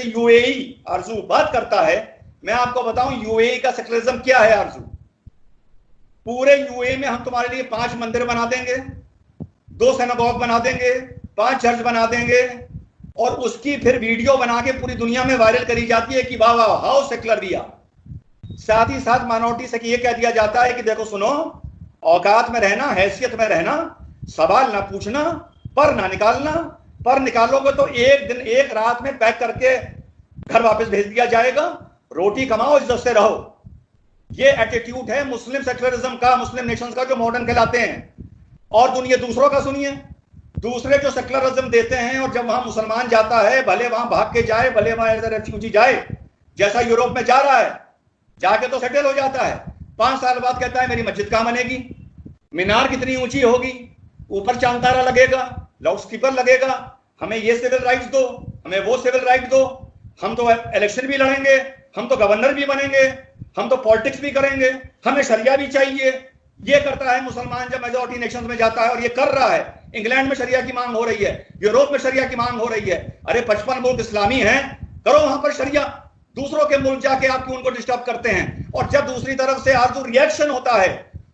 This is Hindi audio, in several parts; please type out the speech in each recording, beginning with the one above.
यूएई आरजू बात करता है, मैं आपको बताऊं यूएई का सेक्युलरिज्म क्या है आरजू। पूरे यूएई में हम तुम्हारे लिए 5 मंदिर बना देंगे, 2 सिनेगॉग बना देंगे, 5 चर्च बना देंगे, और उसकी फिर वीडियो बना के पूरी दुनिया में वायरल करी जाती है कि वाह वाह हाउ सेक्युलर दिया। साथ ही साथ माइनॉरिटी से यह कह दिया जाता है कि देखो सुनो, औकात में रहना, हैसियत में रहना, सवाल ना पूछना, पर ना निकालना, पर निकालोगे तो एक दिन एक रात में पैक करके घर वापस भेज दिया जाएगा, रोटी कमाओ इज्जत से रहो। ये एटीट्यूड है मुस्लिम सेक्युलरिज्म का, मुस्लिम नेशंस का, जो मॉडर्न कहलाते हैं। और दुनिया दूसरों का सुनिए, दूसरे जो सेक्युलरिज्म देते हैं, और जब वहां मुसलमान जाता है, भले वहां भाग के जाए, भले वहां एज रेफ्यूजी जाए, जैसा यूरोप में जा रहा है, जाके तो सेटल हो जाता है, 5 साल बाद कहता है मेरी मस्जिद कहां बनेगी, मीनार कितनी ऊंची होगी, ऊपर चांद तारा लगेगा, लाउड स्पीकर लगेगा, हमें ये सिविल राइट्स दो, हमें वो सिविल राइट दो, हम तो इलेक्शन भी लड़ेंगे, हम तो गवर्नर भी बनेंगे, हम तो पॉलिटिक्स भी करेंगे, हमें शरिया भी चाहिए। ये करता है मुसलमान जब मेजॉरिटी नेशंस में जाता है, और ये कर रहा है। इंग्लैंड में शरिया की मांग हो रही है, यूरोप में शरिया की मांग हो रही है। अरे 55 मुल्क इस्लामी हैं, करो वहां पर शरिया। दूसरों के मुल्क जाके आप क्यों उनको डिस्टर्ब करते हैं? और जब दूसरी तरफ से आरजू रिएक्शन होता है,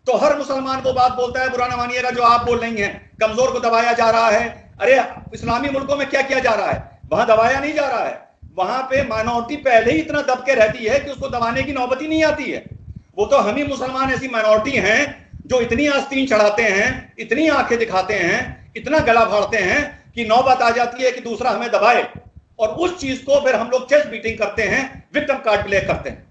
तो हर मुसलमान वो बात बोलता है, बुरा ना मानिएगा जो आप बोल रही हैं, कमजोर को दबाया जा रहा है। अरे इस्लामी मुल्कों में क्या किया जा रहा है? वहां दबाया नहीं जा रहा है, वहां पे माइनॉरिटी पहले ही इतना दब के रहती है कि उसको दबाने की नौबत ही नहीं आती है। वो तो हम ही मुसलमान ऐसी माइनॉरिटी हैं जो इतनी आस्तीन चढ़ाते हैं, इतनी आंखें दिखाते हैं, इतना गला फाड़ते हैं कि नौबत आ जाती है कि दूसरा हमें दबाए, और उस चीज को फिर हम लोग चेस्ट बीटिंग करते हैं, विक्टिम कार्ड प्ले करते हैं।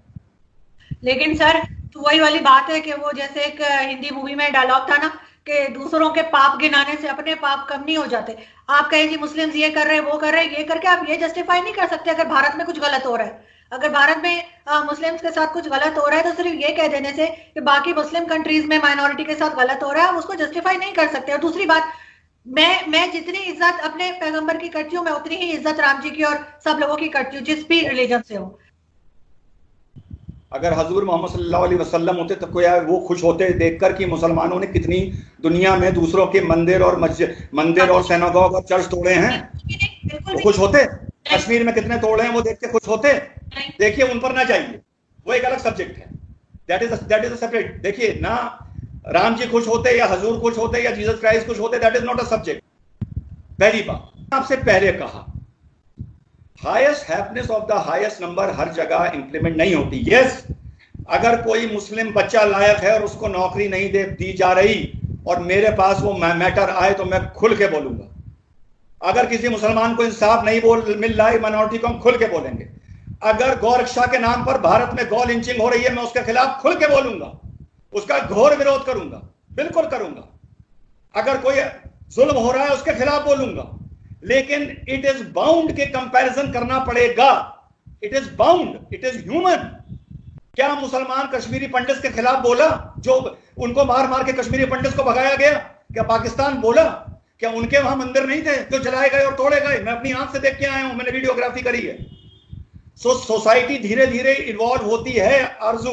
लेकिन सर तो वही वाली बात है कि वो जैसे एक हिंदी मूवी में डायलॉग था ना कि दूसरों के पाप गिनाने से अपने पाप कम नहीं हो जाते। आप कहें जी मुस्लिम्स ये कर रहे हैं, वो कर रहे हैं, ये करके आप ये जस्टिफाई नहीं कर सकते अगर भारत में कुछ गलत हो रहा है। अगर भारत में मुस्लिम्स के साथ कुछ गलत हो रहा है तो सिर्फ ये कह देने से कि बाकी मुस्लिम कंट्रीज में माइनॉरिटी के साथ गलत हो रहा है, आप उसको जस्टिफाई नहीं कर सकते। और दूसरी बात, मैं जितनी इज्जत अपने पैगंबर की करती हूँ, मैं उतनी ही इज्जत राम जी की और सब लोगों की करती हूँ जिस भी रिलीजन से हो। अगर हजूर मोहम्मद सल्लल्लाहु अलैहि वसल्लम होते तो कोई वो खुश होते देखकर कि मुसलमानों ने कितनी दुनिया में दूसरों के मंदिर और मस्जिद, मंदिर और सिनेगॉग और चर्च तोड़े हैं, तो खुश होते? कश्मीर में कितने तोड़े हैं वो देख के खुश होते? देखिए उन पर ना जाइए, वो एक अलग सब्जेक्ट है, दैट इज सेपरेट। देखिए ना, राम जी खुश होते या हजूर खुश होते या जीसस क्राइस्ट खुश होते, that is not a subject. पहली बात आपसे पहले कहा, highest happiness of the highest number हर जगह इंप्लीमेंट नहीं होती। यस, अगर कोई मुस्लिम बच्चा लायक है और उसको नौकरी नहीं दी जा रही और मेरे पास वो मैटर आए तो मैं खुल के बोलूंगा। अगर किसी मुसलमान को इंसाफ नहीं मिल रहा है माइनॉरिटी को, हम खुल के बोलेंगे। अगर गौ रक्षा के नाम पर भारत में गौ लिंचिंग हो रही है, मैं उसके खिलाफ खुल के बोलूंगा, उसका घोर विरोध करूंगा, बिल्कुल करूंगा। अगर कोई जुल्म हो रहा है उसके खिलाफ बोलूंगा, लेकिन इट इज बाउंड के कंपैरिजन करना पड़ेगा। It is bound, it is human. क्या मुसलमान कश्मीरी पंडित के खिलाफ बोला जो उनको मार मार के कश्मीरी पंडित को भगाया गया? क्या पाकिस्तान बोला? क्या उनके वहां मंदिर नहीं थे जो जलाए गए और तोड़े गए? मैं अपनी आंख से देख के आया हूं, मैंने वीडियोग्राफी करी है। सोसाइटी धीरे धीरे इन्वॉल्व होती है आरजू,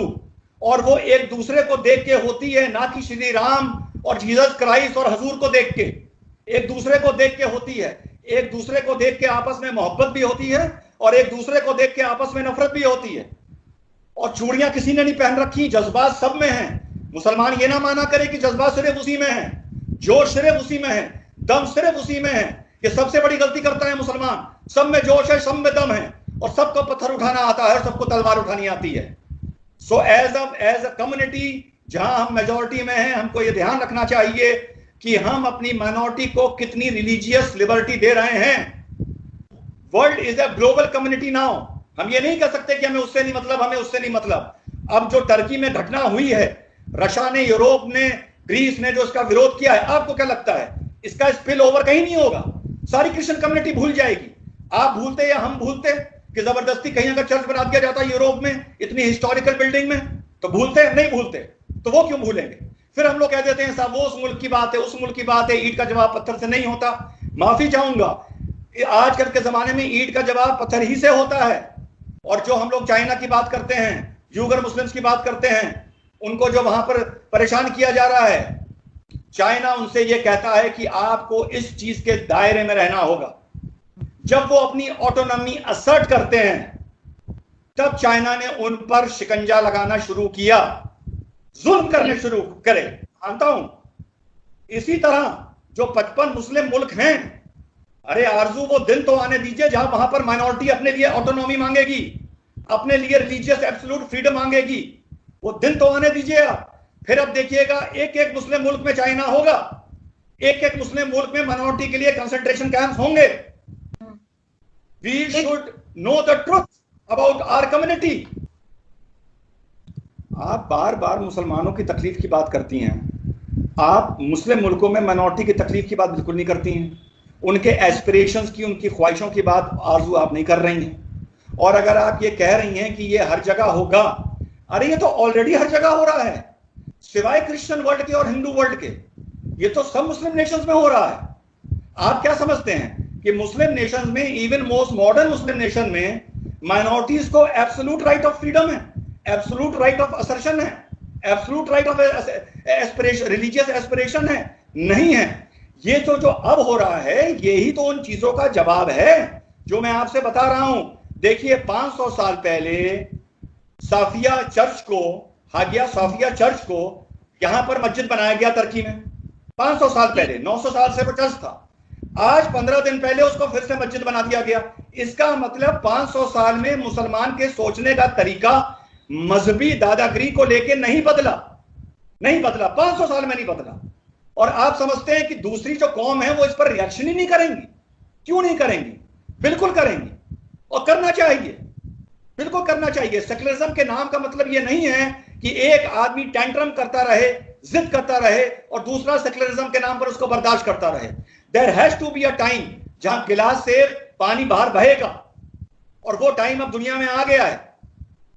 और वो एक दूसरे को देख के होती है, ना कि श्री राम और जीसस क्राइस्ट और हजूर को देख के, एक दूसरे को देख के होती है। एक दूसरे को देख के आपस में मोहब्बत भी होती है, और एक दूसरे को देख के आपस में नफरत भी होती है। और चूड़ियां किसी ने नहीं पहन रखी, जज्बात सब में हैं। मुसलमान ये ना माना करे कि जज्बात सिर्फ उसी में है, जोश सिर्फ उसी में है, दम सिर्फ उसी में है। कि सबसे बड़ी गलती करता है मुसलमान, सब में जोश है, सब में दम है, और सबको पत्थर उठाना आता है और सबको तलवार उठानी आती है। सो एज अ कम्युनिटी जहां हम मेजोरिटी में हैं, हमको ये ध्यान रखना चाहिए कि हम अपनी माइनॉरिटी को कितनी रिलीजियस लिबर्टी दे रहे हैं। World is a global community now. हम ये नहीं कह सकते कि हमें उससे नहीं मतलब, हमें उससे नहीं मतलब। अब जो टर्की में घटना हुई है, रशिया ने, यूरोप ने, ग्रीस ने जो इसका विरोध किया है, आपको क्या लगता है इसका स्पिल ओवर कहीं नहीं होगा? सारी क्रिश्चियन कम्युनिटी भूल जाएगी। आप भूलते या हम भूलते कि जबरदस्ती कहीं अगर चर्च बना दिया जाता यूरोप में, इतनी हिस्टोरिकल बिल्डिंग में, तो भूलते? नहीं भूलते। तो वो क्यों भूलेंगे? फिर हम लोग कह देते हैं साहब वो उस मुल्क की बात है, उस मुल्क की बात है, ईंट का जवाब पत्थर से नहीं होता। माफी चाहूंगा, आजकल के जमाने में ईंट का जवाब पत्थर ही से होता है। और जो हम लोग चाइना की बात करते हैं, यूगर मुस्लिम्स की बात करते हैं, उनको जो वहां पर परेशान किया जा रहा है, चाइना उनसे यह कहता है कि आपको इस चीज के दायरे में रहना होगा। जब वो अपनी ऑटोनॉमी असर्ट करते हैं, तब चाइना ने उन पर शिकंजा लगाना शुरू किया, जुल्म करने शुरू करे। मानता हूं इसी तरह जो 55 मुस्लिम मुल्क हैं, अरे आरजू वो दिन तो आने दीजिए जहां वहां पर माइनॉरिटी अपने लिए ऑटोनॉमी मांगेगी, अपने लिए रिलीजियस एब्सोल्यूट फ्रीडम मांगेगी। वो दिन तो आने दीजिए आप। फिर अब देखिएगा एक एक मुस्लिम मुल्क में चाइना होगा, एक एक मुस्लिम मुल्क में माइनॉरिटी के लिए कंसंट्रेशन कैंप्स होंगे। We should know the truth about our community. आप बार बार मुसलमानों की तकलीफ की बात करती हैं, आप मुस्लिम मुल्कों में माइनॉरिटी की तकलीफ की बात बिल्कुल नहीं करती हैं। उनके एस्पिरेशंस की, उनकी ख्वाहिशों की बात आरजू आप नहीं कर रही हैं। और अगर आप ये कह रही हैं कि ये हर जगह होगा, अरे ये तो ऑलरेडी हर जगह हो रहा है, सिवाय क्रिश्चियन वर्ल्ड के और हिंदू वर्ल्ड के। ये तो सब मुस्लिम नेशंस में हो रहा है। आप क्या समझते हैं कि मुस्लिम नेशंस में, इवन मोस्ट मॉडर्न मुस्लिम नेशन में, माइनॉरिटीज को एब्सोल्यूट राइट ऑफ फ्रीडम है, एब्सोल्यूट राइट ऑफ असर्शन है, absolute right of aspiration, religious aspiration है? नहीं है। ये तो जो अब हो रहा है, यही तो उन चीजों का जवाब है जो मैं आपसे बता रहा हूं। देखिए 500 साल पहले साफिया चर्च को, हागिया साफिया चर्च को यहां पर मस्जिद बनाया गया तुर्की में। 500 साल पहले, 900 साल से वो चर्च था। आज 15 दिन पहले उसको फिर से मस्जिद बना दिया गया। इसका मतलब 500 साल में मुसलमान के सोचने का तरीका मजहबी दादागिरी को लेके नहीं बदला, नहीं बदला, 500 साल में नहीं बदला। और आप समझते हैं कि दूसरी जो कौम है वो इस पर रिएक्शन ही नहीं करेंगी? क्यों नहीं करेंगी? बिल्कुल करेंगी, और करना चाहिए, बिल्कुल करना चाहिए। सेकुलरिज्म के नाम का मतलब ये नहीं है कि एक आदमी टेंट्रम करता रहे, जिद करता रहे, और दूसरा सेकुलरिज्म के नाम पर उसको बर्दाश्त करता रहे। There has to be a time जहां गिलास से पानी बाहर बहेगा, और वो टाइम अब दुनिया में आ गया है,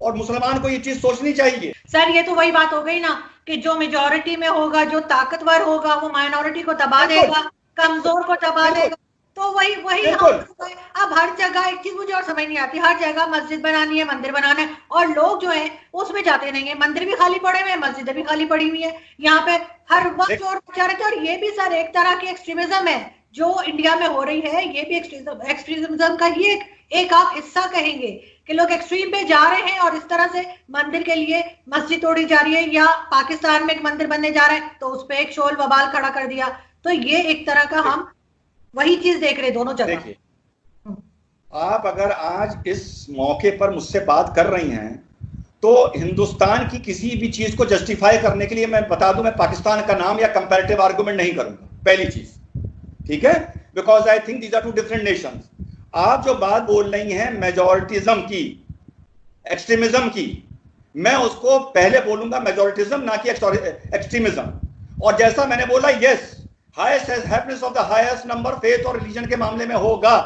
और मुसलमान को ये चीज सोचनी चाहिए। सर ये तो वही बात हो गई ना कि जो मेजॉरिटी में होगा, जो ताकतवर होगा, वो माइनॉरिटी को दबा देगा, कमजोर को दबा देगा। तो वही अब हर जगह एक चीज मुझे और समझ नहीं आती, हर जगह मस्जिद बनानी है, मंदिर बनाना है, और लोग जो है उसमें जाते नहीं है। मंदिर भी खाली पड़े हुए हैं, मस्जिदें भी खाली पड़ी हुई है, यहाँ पे हर वक्त चोर बचा रहते हैं। और ये भी सर एक तरह की एक्सट्रीमिज्म है जो इंडिया में हो रही है। ये भी एक्सट्रीमिज्म का ही एक आप हिस्सा कहेंगे कि लोग एक्सट्रीम पे जा रहे हैं, और इस तरह से मंदिर के लिए मस्जिद तोड़ी जा रही है, या पाकिस्तान में एक मंदिर बनने जा रहा है तो उस पर एक शोल बवाल खड़ा कर दिया। तो ये एक तरह का हम वही चीज देख रहे दोनों जगह। देखिए, आप अगर आज इस मौके पर मुझसे बात कर रही हैं, तो हिंदुस्तान की किसी भी चीज को जस्टिफाई करने के लिए मैं बता दूं, मैं पाकिस्तान का नाम या कंपैरेटिव आर्गुमेंट नहीं करूंगा, पहली चीज, ठीक है? Because I think these are two different nations. आप जो बात बोल रही हैं मेजॉरिटिज्म की, एक्सट्रीमिज्म की, मैं उसको पहले बोलूंगा मेजॉरिटिज्म, ना कि एक्सट्रीमिज्म। और जैसा मैंने बोला, yes, highest happiness of the highest number faith और रिलीजन के मामले में होगा।